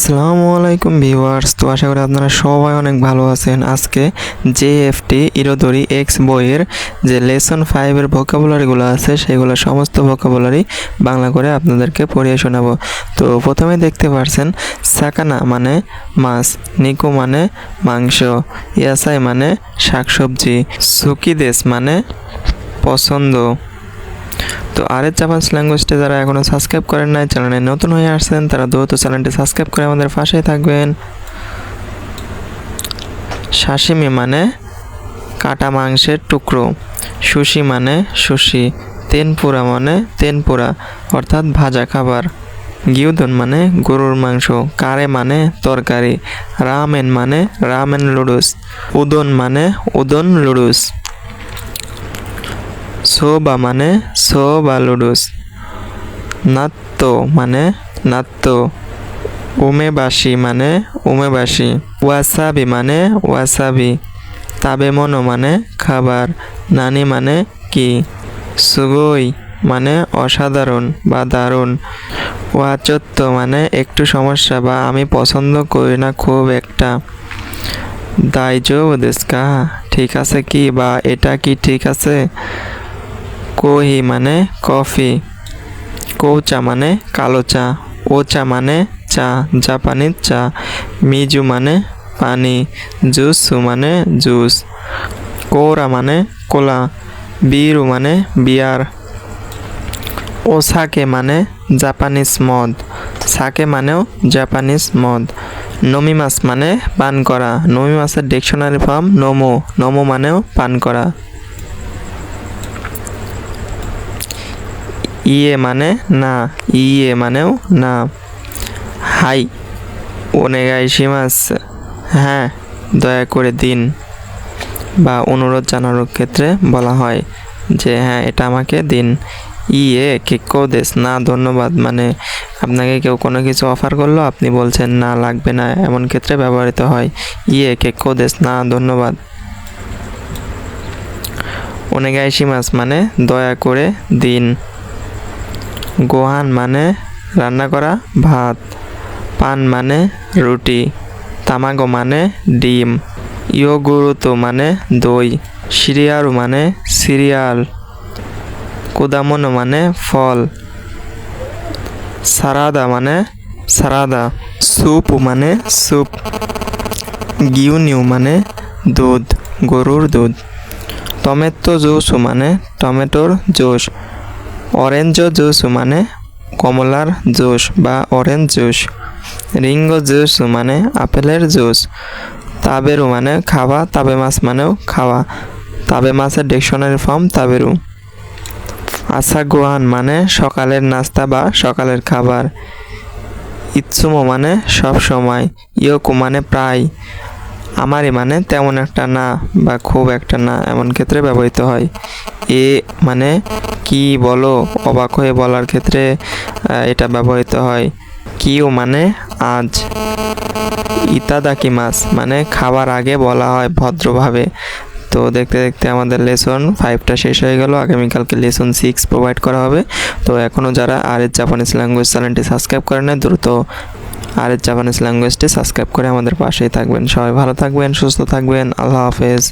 আসসালামু আলাইকুম ভিউয়ার্স, তো আশা করি আপনারা সবাই অনেক ভালো আছেন। আজকে জেএফটি ইরোদরি এক্স বইয়ের যে লেসন 5-এর ভোকাবুলারিগুলো আছে সেগুলো সমস্ত ভোকাবুলারি বাংলা করে আপনাদেরকে পড়িয়ে শোনাবো। তো প্রথমে দেখতে পাচ্ছেন সাকানা মানে মাছ, নিকু মানে মাংস, ইয়াসাই মানে শাকসবজি, সুকিদেস মানে পছন্দ। তো আরএস জাপানিজ ল্যাঙ্গুয়েজটা যারা এখনও সাবস্ক্রাইব করেন নাই, চ্যানেলে নতুন হয়ে আসছেন, তারা দ্রুত চ্যানেলটি সাবস্ক্রাইব করে আমাদের পাশেই থাকবেন। সাশিমি মানে কাটা মাংসের টুকরো, সুশি মানে সুশি, তেনপুরা মানে তেনপুরা অর্থাৎ ভাজা খাবার, গিউদন মানে গরুর মাংস, কারে মানে তরকারি, রামেন মানে রামেন নুডলস, উদন মানে উদন নুডলস, সোবা মানে সোবা নুডলস, নাত্তো মানে নাত্তো, উমেবাশি মানে উমেবাশি, ওয়াসাবি মানে ওয়াসাবি, তাবেমনো মানে খাবার, নানি মানে কি, সুগই মানে অসাধারণ বা দারুণ, ওয়াচত্ব মানে একটু সমস্যা বা আমি পছন্দ করি না খুব একটা, দাইজোবু দেসু কা ঠিক আছে কি বা এটা কি ঠিক আছে, কোহি মানে কফি, কৌচা মানে কালো চা, ওচা মানে চা জাপানিজ চা, মিজু মানে পানি, জুসু মানে জুস, কোরা মানে কোলা, বিরু মানে বিয়ার, ওসাকে মানে জাপানিজ মদ, সাকে মানেও জাপানিজ মদ, নমিমাস মানে পান করা, নমিমাসের ডিকশনারি ফর্ম নোমো, নোমো মানেও পান করা, ইয়ে মানে না, ইয়ে মানেও না, হাই ওনেগাইশিমাস হ্যাঁ দয়া করে দিন, বা অনুরোধ জানানোর ক্ষেত্রে বলা হয় যে হ্যাঁ এটা আমাকে দিন। ইয়ে কেকো দেস না ধন্যবাদ মানে আপনাকে কেউ কোনো কিছু অফার করলো আপনি বলছেন না লাগবে না, এমন ক্ষেত্রে ব্যবহৃত হয় ইয়ে কেকো দেস না ধন্যবাদ। ওনেগাইশিমাস মানে দয়া করে দিন। গোহান মানে রান্না করা ভাত, পান মানে রুটি, তামাগো মানে ডিম, ইয়োগুরুতো মানে দই, সিরিয়ারু মানে সিরিয়াল, কুদামোনো মানে ফল, সারাদা মানে সারাদা, স্যুপ মানে স্যুপ, গিউনিউ মানে দুধ গরুর দুধ, টমেটো জুসু মানে টমেটোর জুস, অরেঞ্জ জুস মানে কমলার জুস বা অরেঞ্জ জুস, রিঙ্গো জুস মানে আপেলের জুস, তাবেরু মানে খাওয়া, তাবে মাছ মানেও খাওয়া, তাবে মাছের ডিকশনারি ফর্ম তাবেরু, আসাগোহান মানে সকালের নাস্তা বা সকালের খাবার, ইৎসুমো মানে সব সময়, ইয়োকু মানে প্রায়, আমারই মানে তেমন একটা না বা খুব একটা না, এমন ক্ষেত্রে ব্যবহৃত হয়। এ মানে কি বলো, অবাক হয়ে বলার ক্ষেত্রে এটা ব্যবহৃত হয়। কিউ মানে আজ, ইতাদাকিমাস মানে খাবার আগে বলা হয় ভদ্রভাবে। তো দেখতে দেখতে আমাদের লেসন 5টা শেষ হয়ে গেল, আগামীকালকে লেসন 6 প্রোভাইড করা হবে। তো এখনও যারা আরএস জাপানিজ ল্যাঙ্গুয়েজ চ্যানেলটি সাবস্ক্রাইব করেন না, দ্রুত আরএস জাপানিজ ল্যাঙ্গুয়েজটি সাবস্ক্রাইব করে আমাদের পাশেই থাকবেন। সবাই ভালো থাকবেন, সুস্থ থাকবেন, আল্লাহ হাফেজ।